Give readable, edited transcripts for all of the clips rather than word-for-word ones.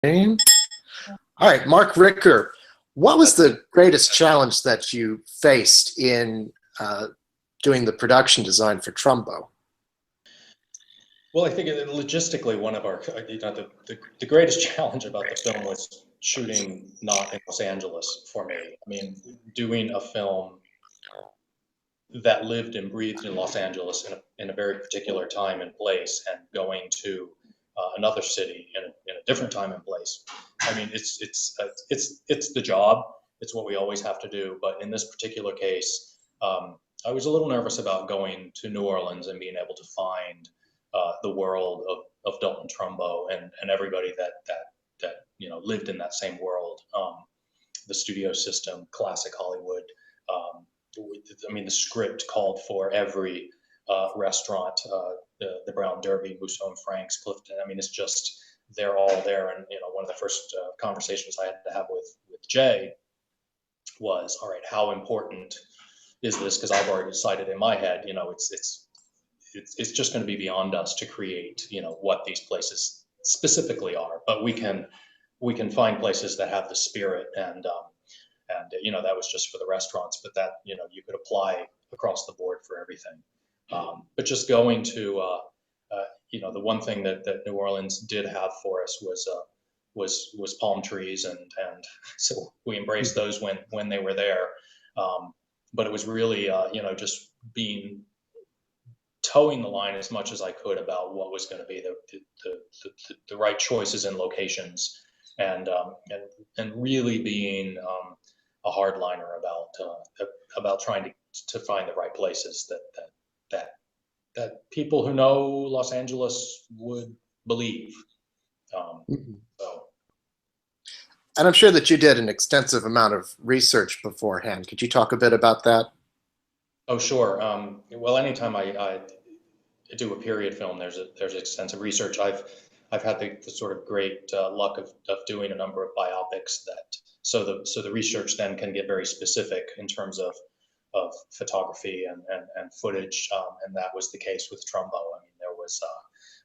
All right, Mark Ricker, what was the greatest challenge that you faced in doing the production design for Trumbo? Well, I think logistically, one of our, the greatest challenge about the film was shooting not in Los Angeles for me. I mean, doing a film that lived and breathed in Los Angeles in a very particular time and place, and going to another city in a different time and place. I mean, it's the job. It's what we always have to do. But in this particular case, I was a little nervous about going to New Orleans and being able to find the world of Dalton Trumbo and everybody that lived in that same world. The studio system, classic Hollywood. I mean, the script called for every restaurant, the Brown Derby, Musso and Frank's, Clifton. I mean, it's just, they're all there. And one of the first conversations I had to have with Jay was, all right, how important is this? Because I've already decided in my head, it's just going to be beyond us to create, what these places specifically are. But we can find places that have the spirit, and that was just for the restaurants, but that you could apply across the board for everything. But just going to the one thing that New Orleans did have for us was palm trees, and so we embraced those when they were there. But it was really just towing the line as much as I could about what was going to be the right choices and locations, and really being a hardliner about trying to find the right places that people who know Los Angeles would believe. So. And I'm sure that you did an extensive amount of research beforehand. Could you talk a bit about that? Oh, sure. Well, anytime I do a period film, there's extensive research. I've had the sort of great luck of doing a number of biopics so the research then can get very specific in terms of photography and footage, and that was the case with Trumbo. I mean, there was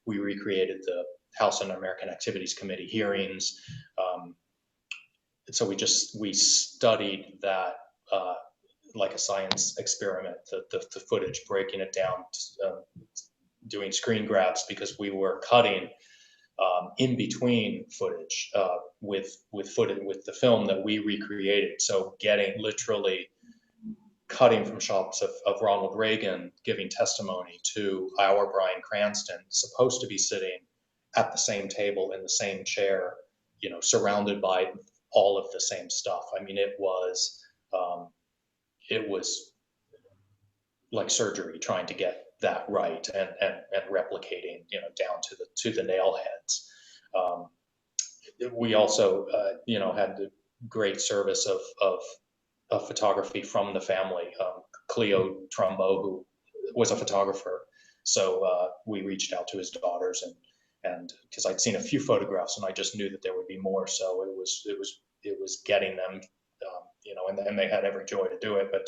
we recreated the House Un-American Activities Committee hearings, so we studied that like a science experiment, the footage, breaking it down, doing screen grabs, because we were cutting in between footage with the film that we recreated. So literally cutting from shots of Ronald Reagan giving testimony to our Bryan Cranston, supposed to be sitting at the same table in the same chair, surrounded by all of the same stuff. I mean, it was like surgery trying to get that right, and replicating, down to the nail heads. We also, had the great service of photography from the family. Cleo Trumbo, who was a photographer, so we reached out to his daughters, and because I'd seen a few photographs and I just knew that there would be more, so it was getting them, and they had every joy to do it, but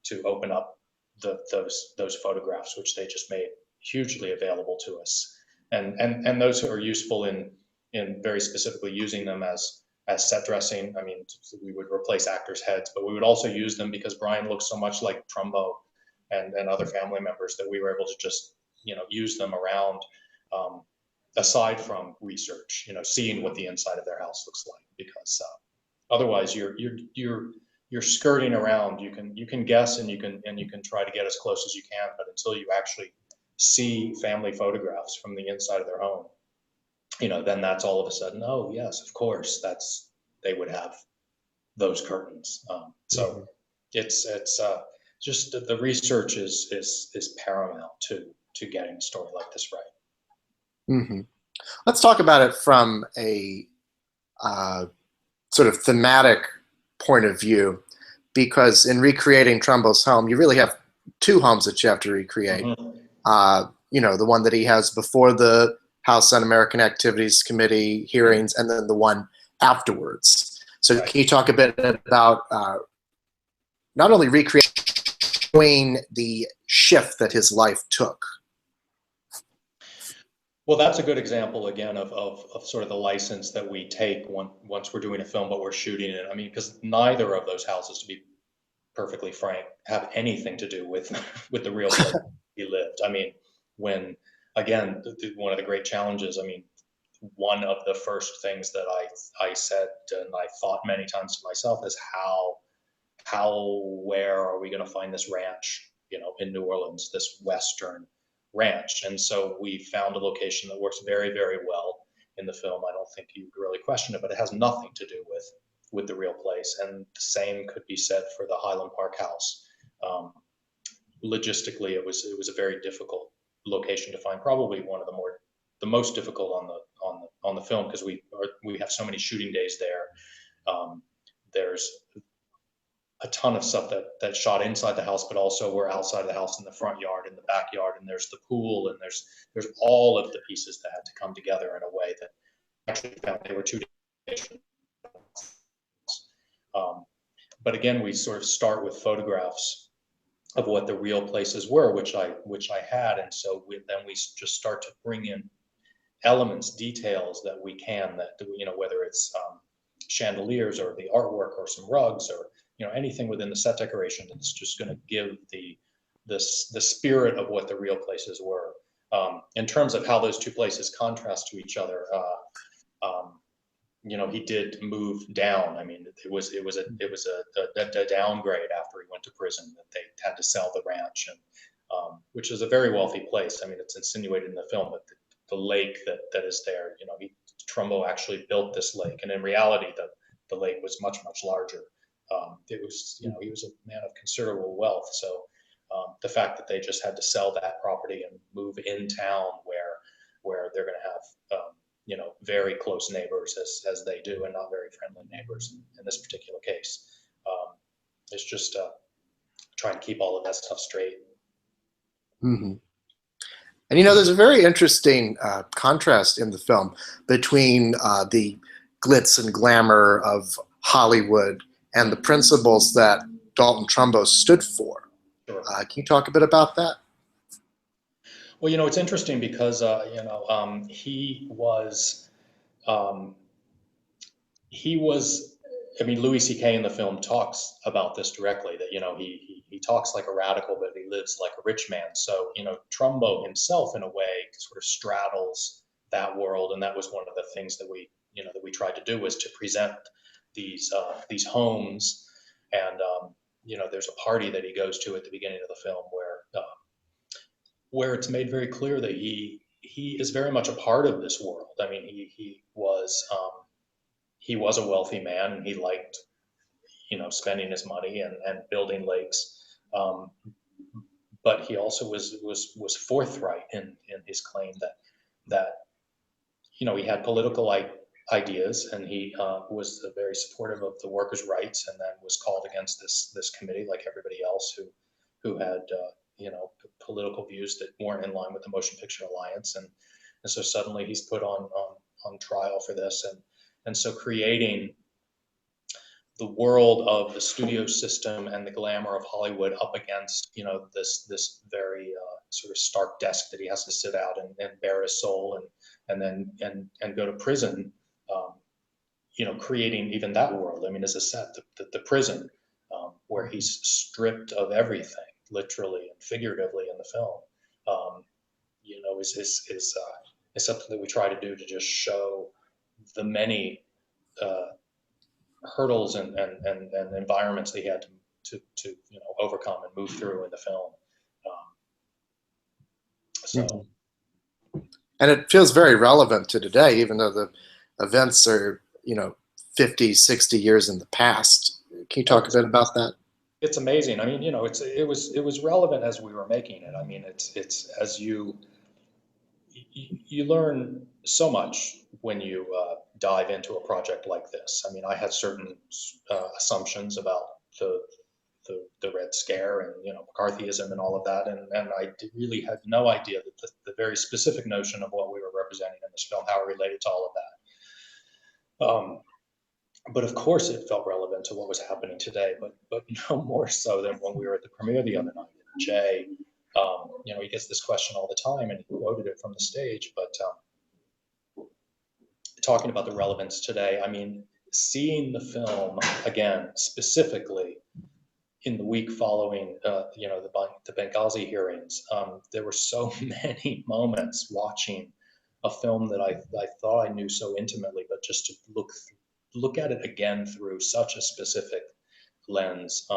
to open up those photographs, which they just made hugely available to us, and those who are useful in very specifically using them as set dressing. I mean, we would replace actors' heads, but we would also use them because Bryan looks so much like Trumbo and other family members, that we were able to just use them around, aside from research, seeing what the inside of their house looks like, because otherwise you're skirting around. You can guess, and you can try to get as close as you can, but until you actually see family photographs from the inside of their home, then that's all of a sudden, oh yes, of course, they would have those curtains. So it's just the research is paramount to getting a story like this right. Mm-hmm. Let's talk about it from a sort of thematic point of view, because in recreating Trumbo's home, you really have two homes that you have to recreate. Mm-hmm. The one that he has before the House Un-American Activities Committee hearings, and then the one afterwards. So right. Can you talk a bit about not only recreating the shift that his life took? Well, that's a good example again of sort of the license that we take once we're doing a film, but we're shooting it. I mean, because neither of those houses, to be perfectly frank, have anything to do with with the real place he lived. I mean, when again, one of the great challenges. I mean, one of the first things that I said and I thought many times to myself is where are we going to find this ranch, in New Orleans, this Western ranch? And so we found a location that works very, very well in the film. I don't think you really question it, but it has nothing to do with the real place. And the same could be said for the Highland Park house. Um, Logistically, it was a very difficult location to find, probably one of the most difficult on the film because we have so many shooting days there. There's a ton of stuff that shot inside the house, but also we're outside the house in the front yard, in the backyard, and there's the pool, and there's all of the pieces that had to come together in a way that actually found they were two different. Um, but again, we sort of start with photographs of what the real places were, which I had, and so then we just start to bring in elements, details that we can, that whether it's chandeliers or the artwork or some rugs or anything within the set decoration that's just going to give the spirit of what the real places were. In terms of how those two places contrast to each other, he did move down. I mean, it was a downgrade after he went to prison that they had to sell the ranch, and which is a very wealthy place. I mean, it's insinuated in the film, but the lake that is there, Trumbo actually built this lake, and in reality, the lake was much larger. It was, he was a man of considerable wealth, so the fact that they just had to sell that property and move in town where they're going to have very close neighbors as they do, and not very friendly neighbors in this particular case. It's just trying to keep all of that stuff straight. Mm-hmm. And there's a very interesting contrast in the film between the glitz and glamour of Hollywood and the principles that Dalton Trumbo stood for. Sure. Can you talk a bit about that? Well, it's interesting because um, he was. I mean, Louis C.K. in the film talks about this directly. That he talks like a radical, but he lives like a rich man. So Trumbo himself, in a way, sort of straddles that world, and that was one of the things that we tried to do, was to present these homes. And there's a party that he goes to at the beginning of the film where it's made very clear that he is very much a part of this world. I mean, he was a wealthy man, and he liked spending his money and building lakes. But he also was forthright in his claim that he had political ideas, and he was very supportive of the workers' rights, and then was called against this committee like everybody else who had political views that weren't in line with the Motion Picture Alliance, and so suddenly he's put on trial for this, and so creating the world of the studio system and the glamour of Hollywood up against this very sort of stark desk that he has to sit out and bare his soul and then go to prison. Creating even that world. I mean, as a set, the prison where he's stripped of everything, literally and figuratively in the film. Is something that we try to do, to just show the many hurdles and environments that he had to overcome and move through in the film. So, and it feels very relevant to today, even though the events are 50, 60 years in the past. Can you talk a bit about that? It's amazing. I mean, it was relevant as we were making it. I mean, it's as you learn so much when you dive into a project like this. I mean, I had certain assumptions about the Red Scare and McCarthyism and all of that, and I really had no idea that the very specific notion of what we were representing in this film, how it related to all of that. But of course, it felt relevant to what was happening today, but no more so than when we were at the premiere the other night. Jay You know, he gets this question all the time, and he quoted it from the stage. But talking about the relevance today, I mean, seeing the film again, specifically in the week following, you know, the Benghazi hearings, there were so many moments watching a film that I thought I knew so intimately, but just to look at it again through such a specific lens.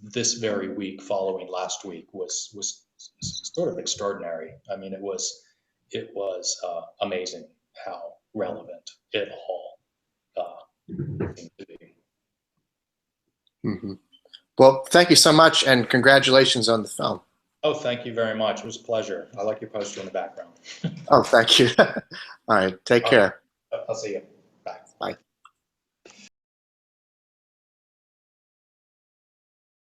This very week following last week was sort of extraordinary. I mean, it was amazing how relevant it all seemed to be. Mm-hmm. Well, thank you so much, and congratulations on the film. Oh, thank you very much. It was a pleasure. I like your poster in the background. Oh, thank you. All right, take care. I'll see you.